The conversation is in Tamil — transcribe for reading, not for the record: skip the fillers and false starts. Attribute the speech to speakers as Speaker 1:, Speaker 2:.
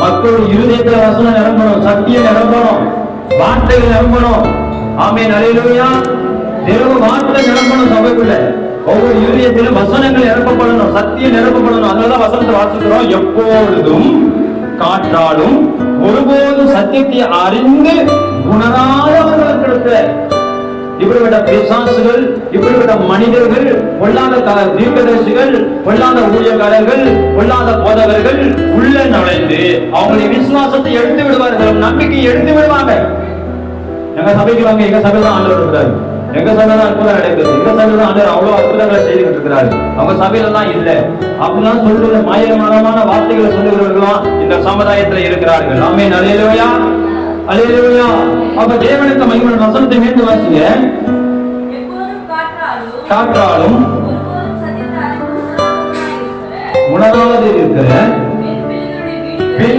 Speaker 1: மக்களுடைய இருதயத்துல வசனம் நிரம்பணும், சத்தியம் நிரம்பணும், வார்த்தைகள் நிரம்பணும். ஆமென், அல்லேலூயா. தேவ வார்த்தை நிரம்பணும் சபைக்குள்ள. ஒவ்வொரு இருதயத்திலும் வசனங்கள் நிரப்பப்படணும், சத்தியம் நிரப்பப்படணும். அதனாலதான் வசனத்தை வாசிக்கிறோம். எப்பொழுதும் காற்றாலும் ஒருபோதும் சத்தியத்தை அறிந்து உணராதவர்களுக்கு இப்படிப்பட்ட பிசாசுகள், இப்படிப்பட்ட மனிதர்கள், பொல்லாத தீர்க்கதரிசிகள், பொல்லாத ஊழியக்காரர்கள், பொல்லாத போதகர்கள் உள்ள நுழைந்து அவங்களுடைய விசுவாசத்தை எடுத்து விடுவார்கள், நம்பிக்கையை எடுத்து விடுவாங்க. எங்க சபைக்கு வாங்க, எங்க சபையில தான் ஆண்டவர் இருக்கிறாரு, எங்க சபையில தான் அற்புதம் நடக்குது, எங்க சபையில தான் ஆண்டவர் அவ்வளவு அற்புதங்களை செய்துகிட்டு இருக்கிறாரு, அவங்க சபையில தான் இல்ல அப்படிலாம் சொல்லுற மாயமான வார்த்தைகளை சொல்லுகிறவர்களாம் இந்த சமுதாயத்துல இருக்கிறார்கள். ஆமென், அல்லேலூயா, அல்லேலூயா. அப்ப தேவனுக்கு மகிமை. வசனத்தை மீண்டும் வாசிங்க. காற்றாலும் உணராது இருக்கிற